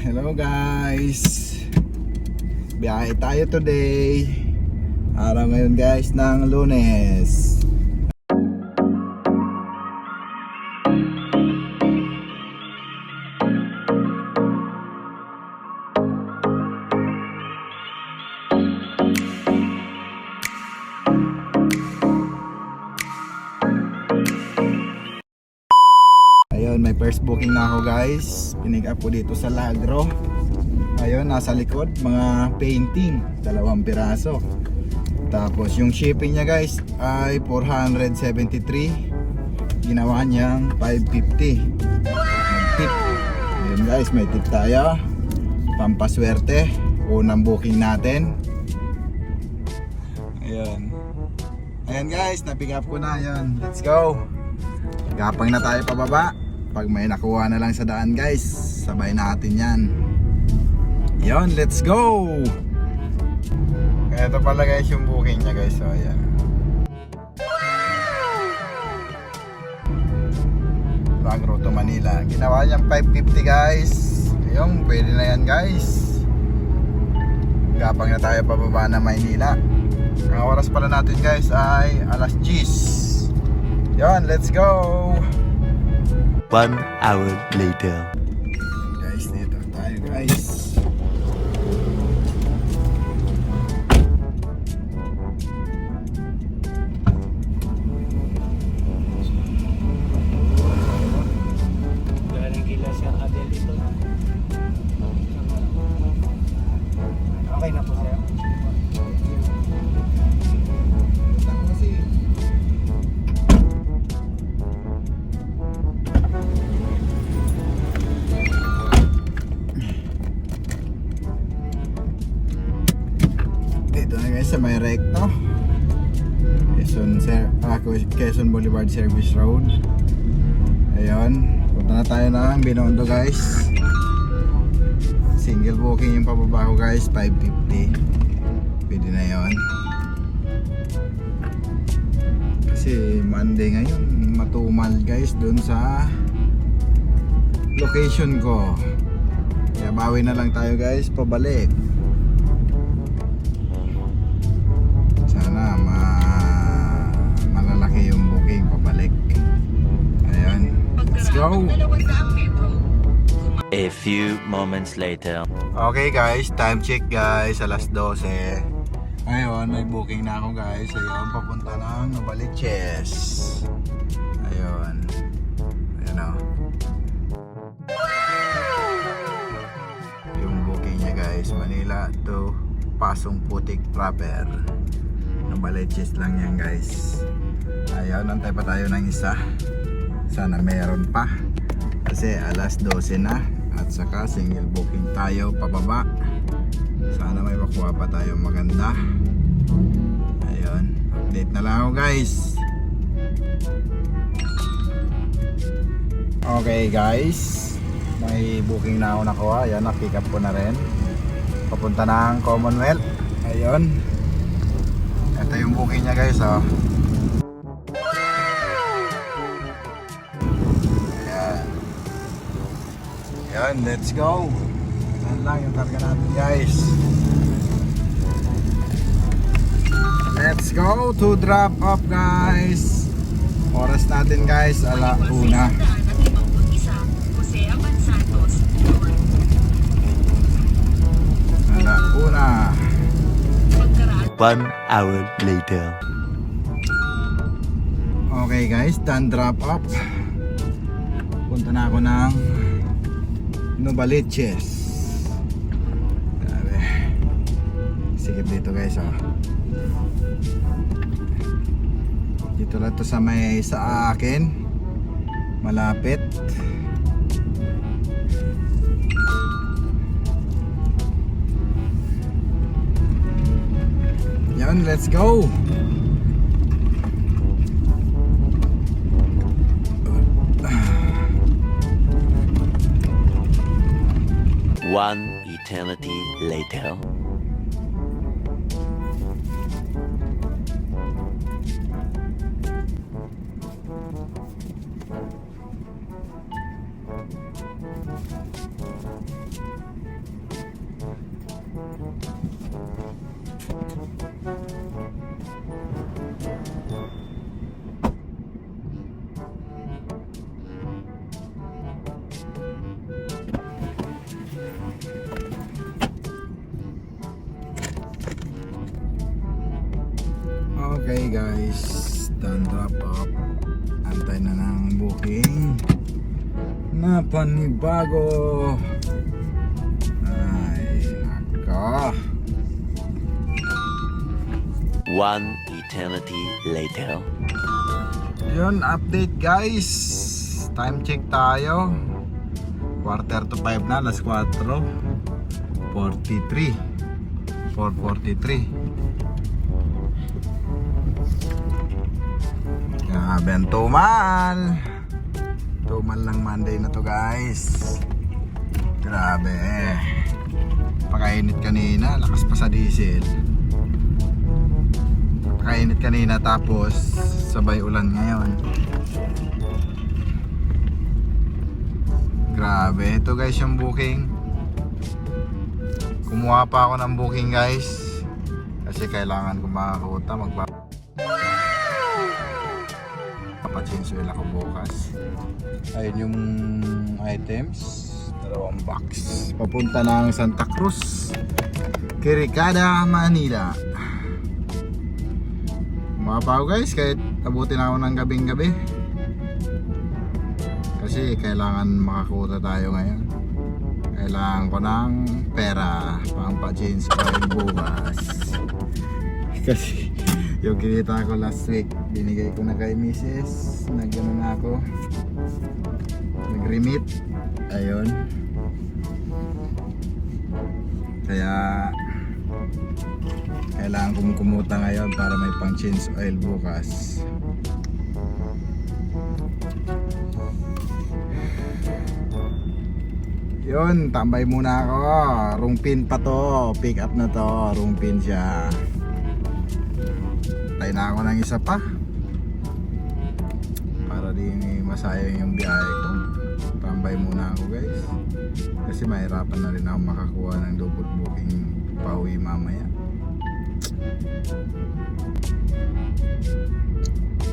Hello guys, biyahe tayo today. Araw ngayon guys ng Lunes. Ayun, may first booking na ako guys. Pinick up ko dito sa Lagro. Ayun, nasa likod, mga painting, 2 piraso. Tapos yung shipping niya guys ay 473. Ginawa niyang 550. Tip. Ayun guys, may tip tayo. Pampaswerte. Unang booking natin. Ayun. Ayan guys, na-pick up ko na. Ayun, let's go. Gapang na tayo pababa. Pag may nakuha na lang sa daan guys, sabay natin yan. Yon, let's go! Ito pala guys yung booking niya guys. So ayan, Lagro to Manila. Ginawa niyang 550 guys. Yung pwede na yan guys. Gapang na tayo pababa na Maynila. Ang oras pala natin guys ay alas 10. Yon, let's go! 1 hour later. Guys, dito tayo guys. Galing kila si Adel dito. Okay na po sir. Dito na guys sa may recto. Quezon Boulevard Service Road. Ayun, punta na tayo ng Binondo guys. Single booking yung pababa ko guys, 550. Pwede na yon. Kasi Monday ngayon, matumal guys dun sa location ko. Kaya bawi na lang tayo guys, pabalik. Sana malalaki yung booking pabalik. Ayun, let's go. A few moments later. Okay guys, time check guys, alas 12. Ayun, may booking na ako guys. Ayun, papunta ng Novaliches. Ayun. Ayun o. Yung booking niya guys, Manila to Pasong Putik proper. Novaliches lang yan guys. Ayun, antay pa tayo ng isa. Sana meron pa. Kasi alas 12 na. At saka single booking tayo pababa. Sana may makuha pa tayo maganda. Ayun, update na lang ako guys. Okay guys, may booking na ako nakuha. Ayan, na-pick up ko na rin. Papunta ng Commonwealth. Ayun, ito yung booking niya guys oh. Ayan, let's go. Yan lang yung targa natin guys. Let's go to drop off guys. Oras natin guys, 1:00. 1 hour later. Okay guys, done drop off. Punta na ako ng Novaliches. Grabe, sikip dito guys oh. Dito lang to sa may sa akin, malapit. Yan, let's go. One eternity later. guys, done drop off. Antay na ng booking na panibago. Ay nako. One eternity later. Yun, update guys. Time check tayo. 4:45 na, alas 4:43. 4:43. Grabe ang tumal. Tumal lang Monday na to guys. Grabe. Pakainit kanina, lakas pa sa diesel. Pakainit kanina tapos sabay ulan ngayon. Grabe, ito guys yung booking. Kumuha pa ako ng booking guys kasi kailangan ko makakuta. Magpapachange oil ako bukas. Ayun yung items, 2 box. Papunta ng Santa Cruz, Quiricada, Manila. Kumuha pa ako guys kahit abutin ako ng gabing-gabi kasi kailangan makakuta tayo ngayon. Kailangan ko ng pera pang pa-change oil bukas. Kasi yung kinita ko last week, binigay ko na kay Mrs. Nag-ano na ako, nag-remit. Ayun. Kaya kailangan kong kumuta ngayon para may pang change oil bukas. Yun, tambay muna ako. Rungpin pa to. Pick up na to. Rungpin siya. Tayo na ako ng isa pa para din masayang yung biyahe ko. Tambay muna ako guys kasi mahirapan na rin ako makakuha ng double booking pauwi mamaya.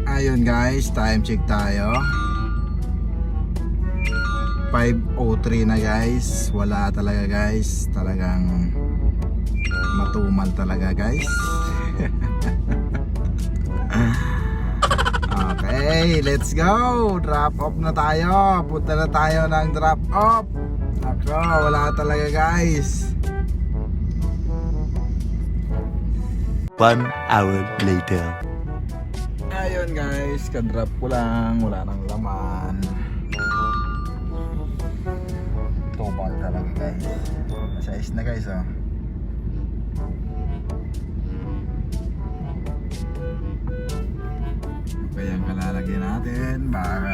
Ayun guys, time check tayo. 5:03 na guys. Wala talaga guys. Talagang matumal talaga guys. Okay, let's go. Drop off na tayo. Punta na tayo ng drop off. Ako, wala talaga guys. 1 hour later. Ayun guys, ka-drop ko lang. Wala nang laman. Tumal talaga guys. Size na guys oh. Kaya kalalagyan natin para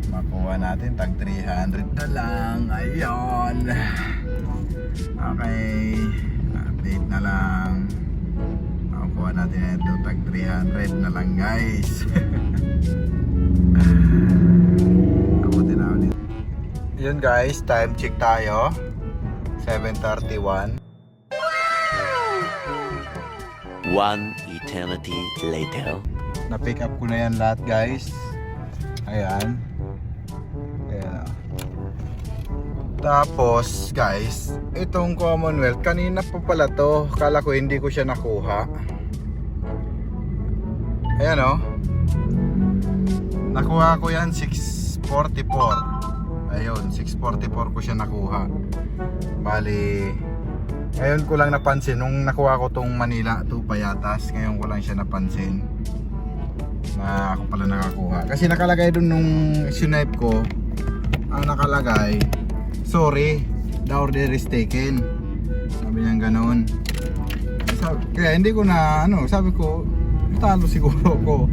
makuha natin tag 300 na lang. Ayun. Okay, update na lang. Makuha natin ito tag 300 na lang guys. Abutin na ulit. Yun guys, time check tayo. 7:31. 1 eternity later. Na-pick up ko na yan lahat guys. Ayan. Ayan. Tapos guys, itong Commonwealth kanina pa pala to. Kala ko hindi ko siya nakuha. Ayan oh. Nakuha ko yan 644. Ayun, 644 ko siya nakuha. Bali, ngayon ko lang napansin nung nakuha ko tong Manila to Payatas. Ngayon ko lang siya napansin na ako pala nakakuha. Kasi nakalagay dun nung snipe ko, ang nakalagay, sorry, the order is taken. Sabi niya ganoon. Kaya hindi ko na sabi ko, talo siguro ko.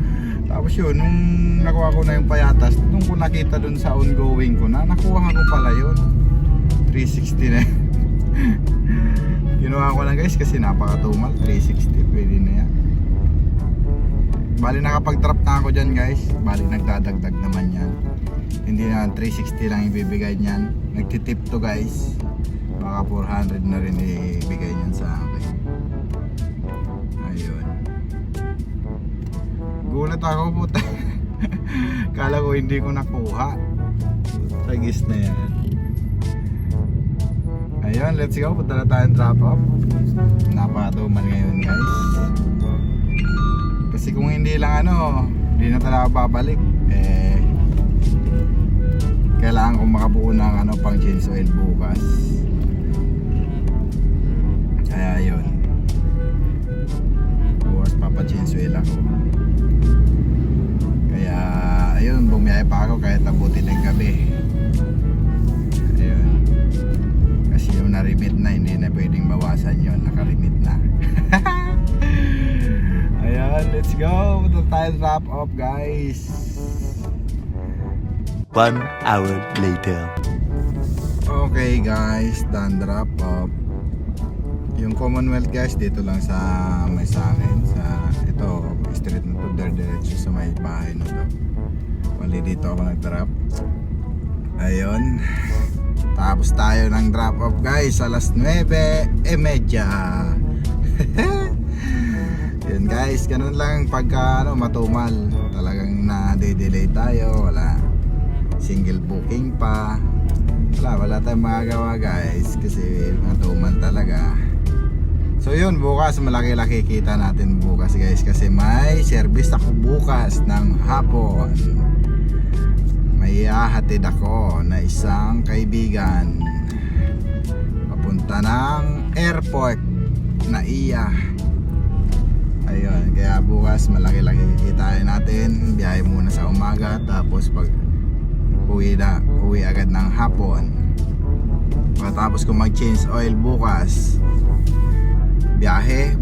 Tapos yun, nung nakuha ko na yung Payatas, nung ko nakita dun sa ongoing ko na, nakuha ko pala yun. 360 na. Ginawa ko na guys kasi napakatumal. 360, pwede na yan. Bali nakapag-drop na ako dyan guys. Bali nagdadagdag naman yan. Hindi na 360 lang ibibigay niyan. Nagtitip to guys. Baka 400 na rin ibigay niyan sa akin. Ayun. Gulat ako puta. Kala ko hindi ko nakuha. Sagis na yan. Ayun, let's go. Punta na tayong drop off. Napakatumal ngayon guys. Kasi kung hindi lang hindi na talaga babalik. Kailangan kong makabuo ng pang change oil bukas. Kaya yun. Bukas papa-change oil ako. Kaya ayun, bumiyahe pa ako kahit abutin ng gabi. Ayun. Kasi yung na-remit na, hindi na pwedeng bawasan yun. Naka-remit na. Ayan, let's go. Ito tayo wrap up, guys. 1 hour later. Okay guys, done wrap up. Yung Commonwealth guys, dito lang sa may sa akin. Sa ito, street na to, diretso sa may bahay na to. Wali dito ako nag-drop. Ayun. Tapos tayo ng drop off guys, alas 9:30. Yun guys, ganun lang pagka matumal. Talagang na-delay tayo, wala. Single booking pa. Wala tayong magagawa guys kasi matumal talaga. So yun, bukas malaki-laki kita natin bukas guys kasi may service ako bukas ng hapon. May ihahatid ako na isang kaibigan papunta ng airport na iya. Ayun, kaya bukas malaki-laki kikitain natin. Biyahe muna sa umaga tapos pag uwi agad ng hapon. Pagkatapos ko mag-change oil bukas, biyahe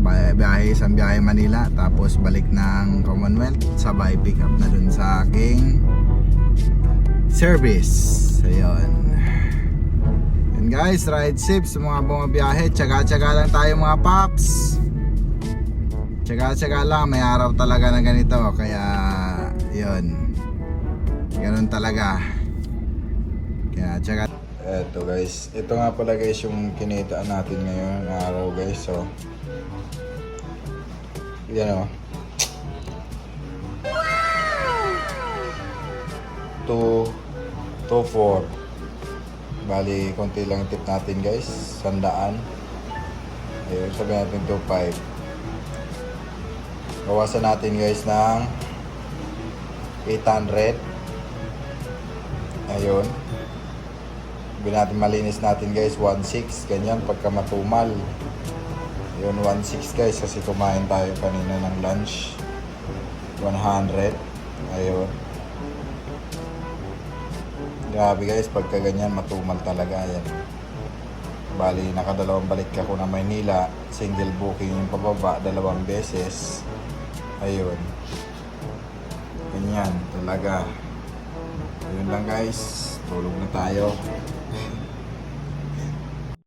isang biyahe Manila, tapos balik ng Commonwealth, sabay pick up na dun sa aking service. Ayun. And guys, ride safe sa mga bumabiyahe. Tsaga-tsaga lang tayo mga paps. Tsaga-tsaga lang, may araw talaga na ganito. Kaya yun, ganun talaga. Kaya tsaga. Eto guys, ito nga pala guys yung kinitaan natin ngayon araw guys. So yan o, 2.4. Bali konti lang tip natin guys, 100. Ayun, sabihin natin 2.5. Bawasan natin guys ng 800. Ayun, natin malinis natin guys 1.6, ganyan pagka matumal. Yun, 1.6 guys kasi kumain tayo kanina ng lunch. 100. Ayun, grabe guys pagka ganyan matumal talaga. Yan, bali nakadalawang balik ako na Maynila, single booking yung pababa 2 beses. Ayun, ganyan talaga. Ayun lang guys, tulog na tayo.